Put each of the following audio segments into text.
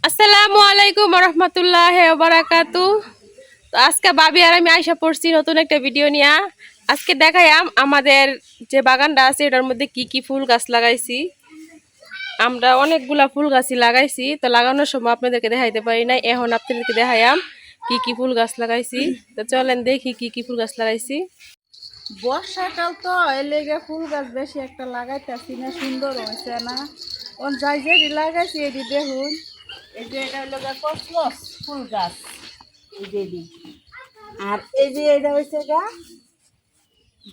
আসসালামু আলাইকুম রহমতুল্লাহি ওয়া বারাকাতু। তো আজকে ভাবি আর আমি আইসা পড়ছি নতুন একটা ভিডিও নিয়ে। আজকে দেখাইলাম আমাদের যে বাগানটা আছে এটার মধ্যে কি কি ফুল গাছ লাগাইছি। আমরা অনেকগুলা ফুল গাছই লাগাইছি, তো লাগানোর সময় আপনাদেরকে দেখাইতে পারি না, এখন আপনাদেরকে দেখাইলাম কি কি ফুল গাছ লাগাইছি। তো চলেন দেখি কি কি ফুল গাছ লাগাইছি। বর্ষাকাল তো এর লেগে ফুল গাছ বেশি একটা লাগাইতেছি না, সুন্দর হয়েছে না। ওন যাই যেটি লাগাইছি এটি দেখুন, এই যে এটা হলো কসমস ফুল গাছ, এই যে এটি। আর এই যে এটা হয়েছে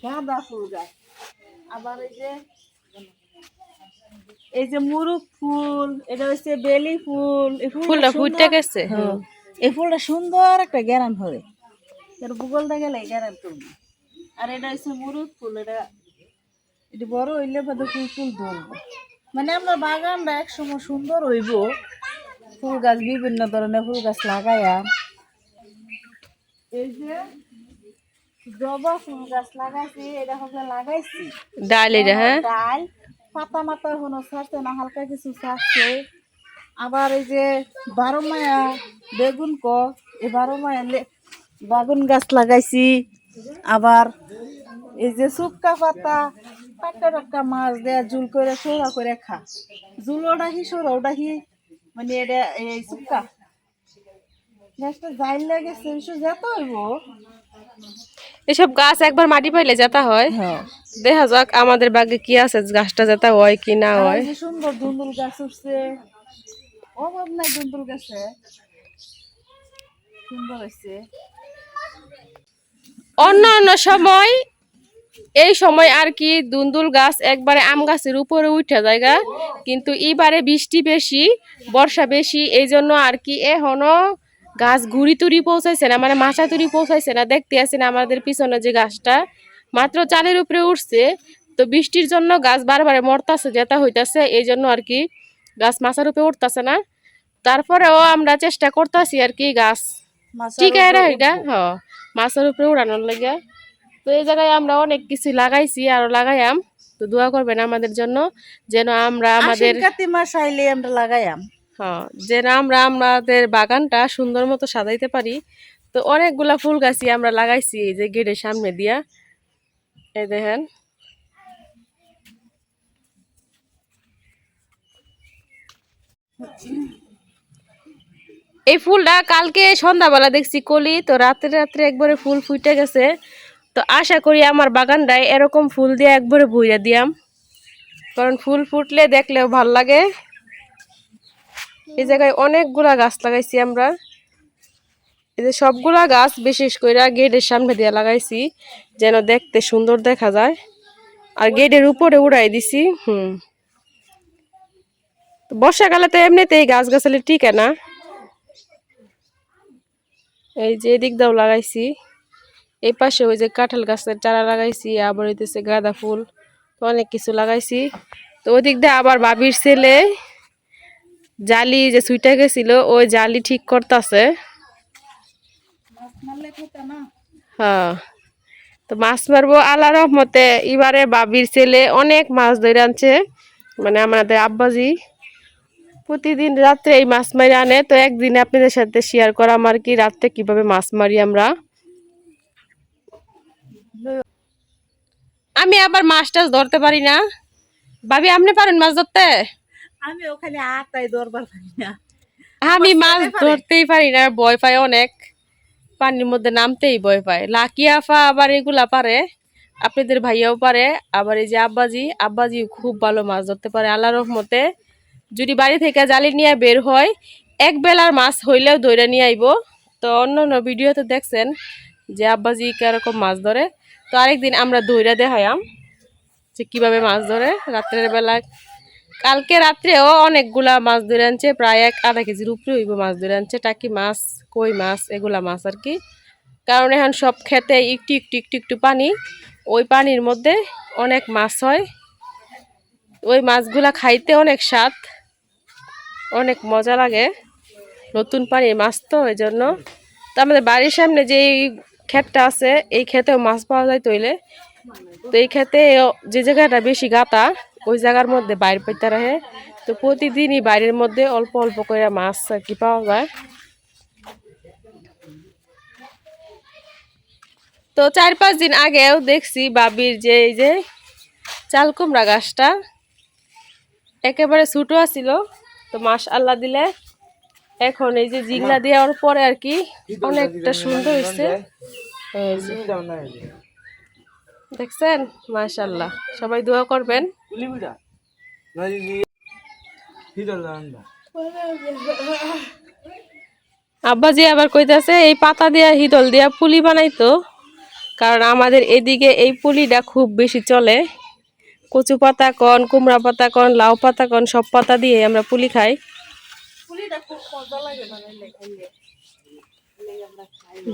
গাঁদা ফুল গাছ। আবার এই যে মুরুক ফুল, এটা হচ্ছে বেলি ফুল। এই ফুলটা ফুটে গেছে। এই ফুলটা সুন্দর একটা গ্যারান হবে, এর ভূগোলটা গেলে গ্যারান করবো। আর এটা হচ্ছে মুরুদ ফুল, এটা বড় হইলে বাদে ফুল ফুল ধরবো। মানে আমরা বাগানটা একসময় সুন্দর হইব। ফুল গাছ বিভিন্ন ধরনের ফুল গাছ লাগাইয়া, এই যে জবা ফুল গাছ লাগাইছি, এটা হচ্ছে লাগাইছি ডাল এটা, হ্যাঁ ডাল পাতা মাতা এখনো ছাড়ছে না, হালকা কিছু ছাড়ছে। আবার এই যে 12 মায়া বেগুন এই 12 মায়া বেগুন গাছ লাগাইছি। আবার এই যে শুক্কা পাতা টাটকা টাটকা মাছ দেয়া জুল করে সোরা করে খা, জুলও ডাকি সোরাও ডাকি, মানে এটা এই শুক্কা গাছটা যাই লাগেছে যেত হইব। এসব গাছ একবার মাটি পাইলে যেটা হয়। হ্যাঁ, দেখা যাক আমাদের বাগে কি আছে, গাছটা যেটা হয় কি না হয়। যে সুন্দর দুন্দুল গাছ উঠছে, অভাব নাই দুন্দুল গাছে, সুন্দর হয়েছে। অন্য সময় এই সময় আর কি দুন্দুল গাছ একবারে আম গাছের উপরে উঠে জায়গা, কিন্তু এবারে বৃষ্টি বেশি, বর্ষা বেশি, এই জন্য আর কি এখনো গাছ ঘুরি তুড়ি পৌঁছাইছে না, মানে মাচা তুড়ি পৌঁছাইছে না। দেখতে আছেন আমাদের পিছনে যে গাছটা মাত্র চালের উপরে উঠছে, তো বৃষ্টির জন্য গাছ বারবার মরতাছে যেটা হইতাছে, এই জন্য আর কি গাছ মাচার উপরে উঠতেছে না। তারপরেও আমরা চেষ্টা করতেছি আর কি গাছ ঠিক আছে এটা মাছের উপরে উড়ানোর লেগে। তো এই জায়গায় আমরা অনেক কিছু লাগাইছি, আরো লাগাইয়াম। তো দোয়া করবেন আমাদের জন্য, যেন আমরা আমাদের কাতি মাস আইলে আমরা লাগাইয়াম, যেন আমরা আমাদের বাগানটা সুন্দর মতো সাজাইতে পারি। তো অনেকগুলা ফুল গাছই আমরা লাগাইছি এই যে গেটের সামনে দিয়া, এই দেখেন। এই ফুলটা কালকে সন্ধ্যাবেলা দেখছি কলি, তো রাত্রে রাত্রে একবারে ফুল ফুটে গেছে। তো আশা করি আমার বাগানটায় এরকম ফুল দিয়ে একবারে ভুইয়া দিয়াম, কারণ ফুল ফুটলে দেখলেও ভাল লাগে। এই জায়গায় অনেকগুলা গাছ লাগাইছি আমরা, এই যে সবগুলা গাছ বিশেষ করে গেটের সামনে দিয়ে লাগাইছি যেন দেখতে সুন্দর দেখা যায়। আর গেটের উপরে উড়াই দিছি। বর্ষাকালে তো এমনিতেই গাছ গাছালি টিকে না। এই যে এদিক দাও লাগাইছি, এই পাশে ওই যে কাঁঠাল গাছের চারা লাগাইছি, আবার হইতেছে গাঁদা ফুল, তো অনেক কিছু লাগাইছি। তো ওই দিক দিয়ে আবার বাবির ছেলে জালি যে ছুইটা গেছিল ওই জালি ঠিক করতেছে। হ্যাঁ, তো মাছ মারবো আল্লাহর রহমতে। এবারে বাবির ছেলে অনেক মাছ ধরে আনছে, মানে আমাদের আব্বাজি প্রতিদিন রাত্রে এই মাছ মারি আনে। তো একদিনে আপনাদের সাথে শেয়ার করা আমার কি রাত্রে কিভাবে মাছ মারি আমরা। আমি আবার মাছ টাছ ধরতে পারি না। ভাবি আপনি পারেন মাছ ধরতে? আমি ওখানে আটাই দরবার পারি না, আমি মাছ ধরতেই পারি না, ভয় পাই অনেক, পানির মধ্যে নামতেই ভয় পায়। লাকি আফা আবার এগুলা পারে, আপনাদের ভাইয়াও পারে। আবার এই যে আব্বাজি খুব ভালো মাছ ধরতে পারে আল্লাহর রহমতে। যদি বাড়ি থেকে জালি নিয়ে বের হয় এক বেলার মাছ হইলেও ধরে নিয়ে আইব। তো অন্য ভিডিওতে দেখছেন যে আব্বাজি কিরকম মাছ ধরে। তো আরেকদিন আমরা ধইরা দেখাইয়াম যে কিভাবে মাছ ধরে রাত্রের বেলা। কালকে রাত্রেও অনেকগুলা মাছ ধরে আনছে, প্রায় আধা কেজির উপরে হইব মাছ ধরে আনছে। টাকি মাছ, কই মাছ, এগুলা মাছ আর কি। কারণ এখন সব খেতে একটু একটু একটু একটু পানি, ওই পানির মধ্যে অনেক মাছ হয়। ওই মাছগুলা খাইতে অনেক স্বাদ, অনেক মজা লাগে, নতুন পানির মাছ তো এই জন্য। তো আমাদের বাড়ির সামনে যে ক্ষেতটা আছে এই ক্ষেতেও মাছ পাওয়া যায় তৈলে। তো এই ক্ষেতে যে জায়গাটা বেশি গাতা ওই জায়গার মধ্যে বাইর পাইতে রাখে, তো প্রতিদিনই বাইরের মধ্যে অল্প অল্প করে মাছ আর কি পাওয়া যায়। তো 4-5 দিন আগেও দেখছি বাবির যে এই যে চাল কুমড়া গাছটা একেবারে ছোট আছিল, তো মাশআল্লাহ দিলে এখন এই যে জিগলা দেওয়ার পরে আর কি অনেকটা সুন্দর হয়েছে। এই যে দেখছেন, মাশাআল্লাহ, সবাই দোয়া করবেন। আব্বাজি আবার কইতাছে এই পাতা দিয়া হিদল দিয়া পুলি বানাইতো, কারণ আমাদের এদিকে এই পুলিটা খুব বেশি চলে। কচু পাতা কন, কুমড়া পাতা কন, লাউ পাতা কন, সব পাতা দিয়ে আমরা পুলি খাই।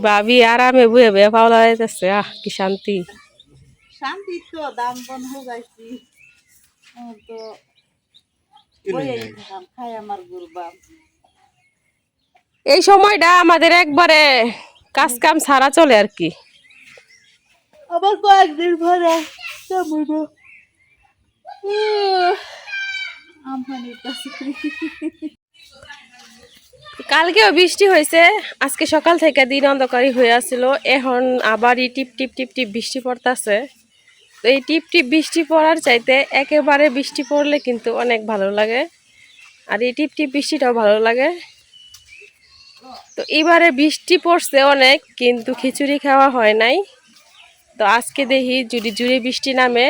ভাবি আরামে বুয়ে বুয়ে পাওলা যাইতেছে, আহ কি শান্তি। শান্তি তো দাম বন হয়ে যাইছি তো বইয়েই থাকাম, খাই আমার গুরবাম। এই সময়টা আমাদের একবারে কাজ কাম ছাড়া চলে আর কি। আবার কয়েকদিন পরে কালকেও বৃষ্টি হয়েছে, আজকে সকাল থেকে দিন অন্ধকারই হয়ে আসছিল, এখন আবারই টিপ টিপ টিপ টিপ বৃষ্টি পড়তেছে। তো এই টিপ টিপ বৃষ্টি পড়ার চাইতে একেবারে বৃষ্টি পড়লে কিন্তু অনেক ভালো লাগে, আর এই টিপ টিপ বৃষ্টিটাও ভালো লাগে। তো এবারে বৃষ্টি পড়ছে অনেক, কিন্তু খিচুড়ি খাওয়া হয় নাই। তো আজকে দেখি যদি জুড়ে বৃষ্টি নামে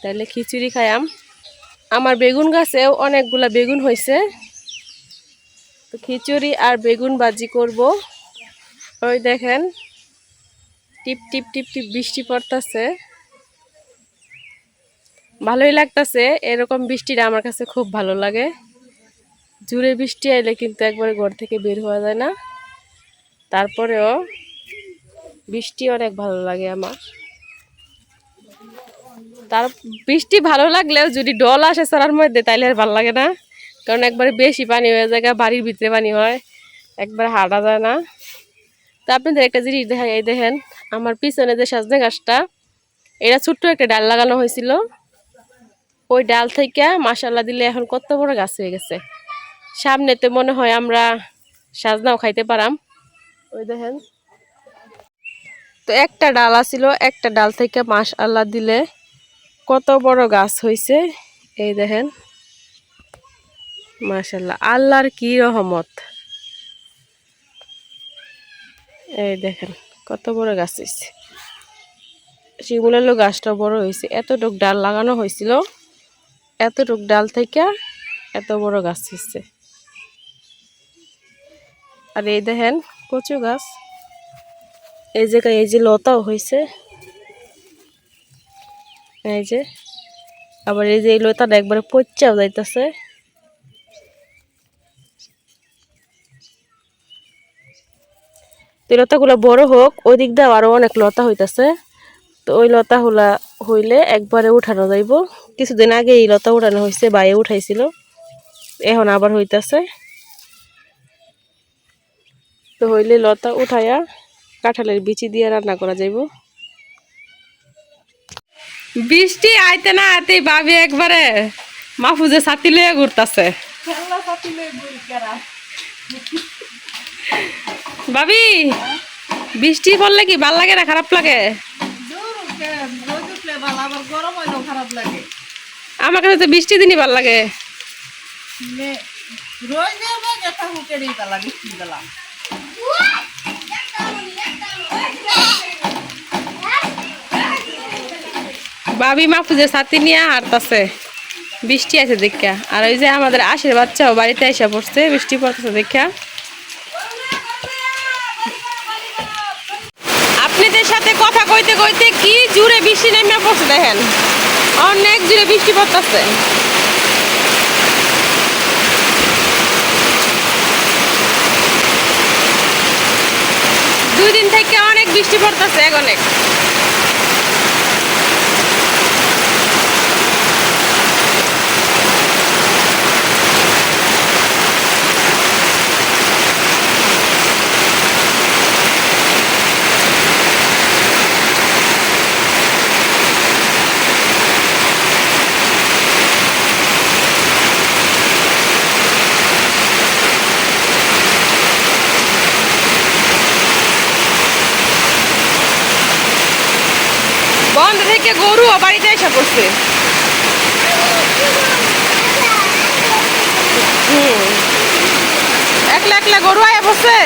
তাহলে খিচুড়ি খাইয়াম। আমার বেগুন গাছেও অনেকগুলা বেগুন হয়েছে, তো খিচুড়ি আর বেগুন ভাজি করব। ওই দেখেন টিপ টিপ টিপ টিপ বৃষ্টি পড়তেছে, ভালোই লাগতেছে। এরকম বৃষ্টিটা আমার কাছে খুব ভালো লাগে। জুড়ে বৃষ্টি আইলে কিন্তু একবারে ঘর থেকে বের হওয়া যায় না, তারপরেও বৃষ্টি অনেক ভালো লাগে আমার। তার বৃষ্টি ভালো লাগলেও যদি ডল আসে চড়ার মধ্যে তাইলে আর ভালো লাগে না, কারণ একবারে বেশি পানি হয়ে যায়, বাড়ির ভিতরে পানি হয়, একবার হাঁটা যায় না। তো আপনাদের একটা জিনিস দেখা, এই দেখেন আমার পিছনে যে সজনে গাছটা, এটা ছোট্ট একটা ডাল লাগানো হয়েছিল, ওই ডাল থেকে মাশাআল্লাহ দিলে এখন কত বড় গাছ হয়ে গেছে। সামনেতে মনে হয় আমরা সাজনাও খাইতে পারাম। ওই দেখেন, তো একটা ডাল আছিল, একটা ডাল থেকে মাশআল্লাহ দিলে কত বড় গাছ হয়েছে। এই দেখেন মাশাআল্লাহ, আল্লাহর কি রহমত। এই দেখেন কত বড় গাছ হয়েছে, শিমুলের গাছটা বড় হয়েছে। এতটুক ডাল লাগানো হয়েছিল, এতটুক ডাল থেকে এত বড় গাছ হয়েছে। আর এই দেখেন কচু গাছ, এই জায়গায় এই যে লতাও হয়েছে, এই যে আবার এই যে এই লতাটা একবারে পচাও যাইতেছে। তো লতাগুলো বড় হোক, ওই দিক দিয়ে আরো অনেক লতা হইতেছে। তো ওই লতা গুলা হইলে একবারে উঠানো যাইব। কিছুদিন আগে এই লতা উঠানো হয়েছে, বাইরে উঠাইছিল, এখন আবার হইতেছে। তো হইলে লতা উঠাইয়া কাঁঠালের বিচি দিয়ে রান্না করা যাইব। বৃষ্টি আইতে না আইতে ভাবি একবারে মাহফুজে ছাতি লইয়া ঘুরতাছে। ভাবি বৃষ্টি পড়লে কি ভাল লাগে না খারাপ লাগে? আমার কাছে তো বৃষ্টি দিনই ভাল লাগে। ভাবি মাহফুজের ছাতি নিয়ে হাঁটতাছে, বৃষ্টি আছে দেখা। আর ওই যে আমাদের আশের বাচ্চাও বাড়িতে এসে পড়ছে, বৃষ্টি পড়তেছে দেখা। আপনাদের সাথে কথা কইতে কইতে কি জুড়ে বৃষ্টি নেমে পড়ছে দেখেন, অনেক জুড়ে বৃষ্টি পড়তেছে। দুই দিন থেকে অনেক বৃষ্টি পড়তেছে, অনেক। বন্ধ থেকে গরু বাড়িতে এসে পড়ছে। একলা একলা গরু আয়া বসে।